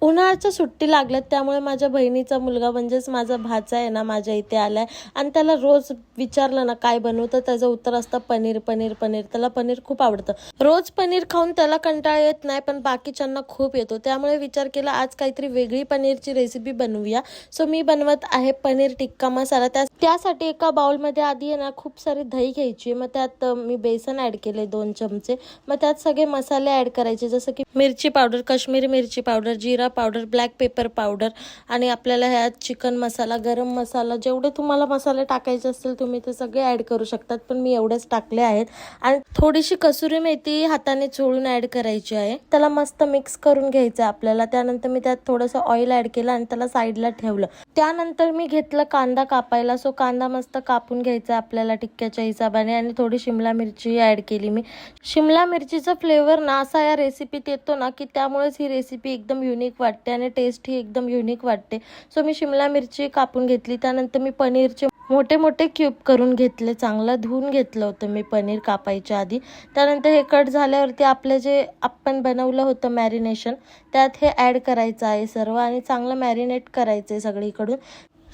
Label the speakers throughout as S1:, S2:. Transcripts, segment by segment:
S1: उन्हाळ्याच्या सुट्टी लागल्यात त्यामुळे माझ्या बहिणीचा मुलगा म्हणजेच माझा भाचा आहे ना माझ्या इथे आलाय आणि त्याला रोज विचारलं ना काय बनवतं त्याचं उत्तर असतं पनीर पनीर पनीर. त्याला पनीर खूप आवडतं. रोज पनीर खाऊन त्याला कंटाळा येत नाही पण बाकीच्यांना खूप येतो. त्यामुळे विचार केला आज काहीतरी वेगळी पनीरची रेसिपी बनवूया. सो मी बनवत आहे पनीर टिक्का मसाला. त्यासाठी एका बाउलमध्ये आधी आहे ना खूप सारी दही घ्यायची. मग त्यात मी बेसन ऍड केले 2 चमचे. मग त्यात सगळे मसाले ऍड करायचे जसं की मिरची पावडर, काश्मीरी मिरची पावडर, जीरा पावडर, ब्लॅक पेपर पावडर आणि आपल्याला ह्यात चिकन मसाला, गरम मसाला, जेवढे तुम्हाला मसाले टाकायचे असतील तुम्ही ते सगळे ऍड करू शकतात पण मी एवढेच टाकले आहेत. आणि थोडीशी कसुरी मेथी हाताने चोळून ऍड करायची आहे. त्याला मस्त मिक्स करून घ्यायचं आपल्याला. त्यानंतर मी त्यात थोडंसं ऑइल ऍड केलं आणि त्याला साईडला ठेवलं. त्यानंतर मी घेतलं कांदा कापायला. सो कांदा मस्त कापून घ्यायचा आपल्याला टिक्क्याच्या हिशोबाने आणि थोडी शिमला मिरची ऍड केली. मी शिमला मिरचीचा फ्लेवर ना असा या रेसिपीत येतो ना की त्यामुळेच ही रेसिपी एकदम युनिक वाटते आणि टेस्ट ही एकदम युनिक वाटते. सो मी शिमला मिरची कापून घेतली. त्यानंतर मी पनीरचे मोठे मोठे क्यूब करून घेतले. चांगलं धुवून घेतलं होतं मी पनीर कापायच्या आधी. त्यानंतर हे कट झाल्यावरती आपलं जे आपण बनवलं होतं मॅरिनेशन त्यात हे ऍड करायचं आहे सर्व आणि चांगलं मॅरिनेट करायचं आहे सगळीकडून.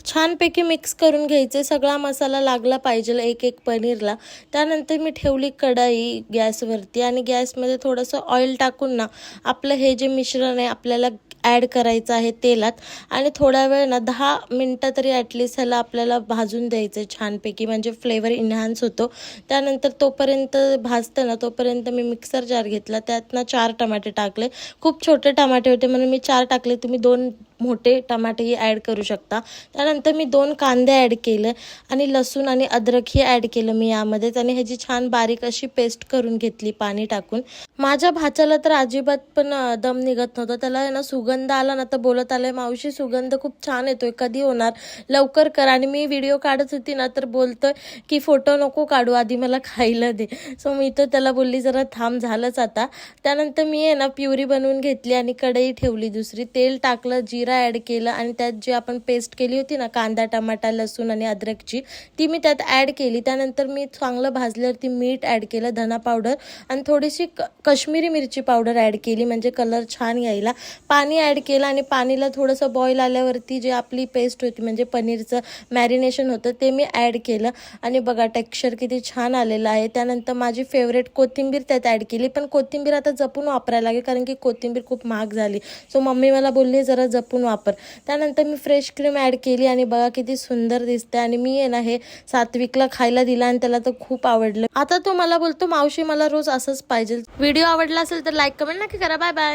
S1: छानपैकी मिक्स करून घ्यायचे. सगळा मसाला लागला पाहिजे एक एक पनीरला. त्यानंतर मी ठेवली कढई गॅसवरती आणि गॅसमध्ये थोडंसं ऑइल टाकून ना आपलं हे जे मिश्रण आहे आपल्याला ॲड करायचं आहे तेलात आणि थोडा वेळ ना 10 मिनटं तरी ॲटलिस्ट ह्याला आपल्याला भाजून द्यायचं छानपैकी म्हणजे फ्लेवर इन्हान्स होतो. त्यानंतर तोपर्यंत भाजतं ना तोपर्यंत मी मिक्सर जार घेतला. त्यात ना 4 टमाटे टाकले. खूप छोटे टमाटे होते म्हणून मी 4 टाकले. तुम्ही 2 मोठे टमाटेही ॲड करू शकता. त्यानंतर मी 2 कांदे ॲड केले आणि लसूण आणि अद्रकही ॲड केलं मी यामध्येच आणि ह्याची छान बारीक अशी पेस्ट करून घेतली पाणी टाकून. माझ्या भाच्याला तर अजिबात पण दम निघत नव्हता. त्याला आहे ना सुगंध आला ना तर बोलत आलाय मावशी सुगंध खूप छान येतोय, कधी होणार, लवकर कर. आणि मी व्हिडिओ काढत होती ना तर बोलतोय की फोटो नको काढू आधी मला खायला दे. सो मी तर त्याला बोलली जरा थांब झालंच आता. त्यानंतर मी आहे ना प्युरी बनवून घेतली आणि कढई ठेवली दुसरी. तेल टाकलं, जिरा ॲड केलं आणि त्यात जी आपण पेस्ट केली होती ना कांदा टमाटा लसूण आणि अद्रकची ती मी त्यात ॲड केली. त्यानंतर मी चांगलं भाजल्यावरती मीठ ॲड केलं, धना पावडर आणि थोडीशी काश्मीरी मिरची पावडर ॲड केली म्हणजे कलर छान यायला. पाणी ॲड केलं आणि पाणीला थोडंसं बॉईल आल्यावरती जे आपली पेस्ट होती म्हणजे पनीरचं मॅरिनेशन होतं ते मी ॲड केलं आणि बघा टेक्स्चर किती छान आलेलं आहे. त्यानंतर माझी फेवरेट कोथिंबीर त्यात ॲड केली पण कोथिंबीर आता जपून वापरायला लागेल कारण की कोथिंबीर खूप महाग झाली. सो मम्मी मला बोलली जरा जपून वापर. त्यानंतर मी फ्रेश क्रीम ॲड केली आणि बघा किती सुंदर दिसते आणि मी आहे ना हे सात्विकला खायला दिला आणि त्याला तर खूप आवडलं. आता तो मला बोलतो मावशी मला रोज असंच पाहिजे. व्हिडिओ आवडला असेल तर लाईक कमेंट नक्की करा. Bye bye.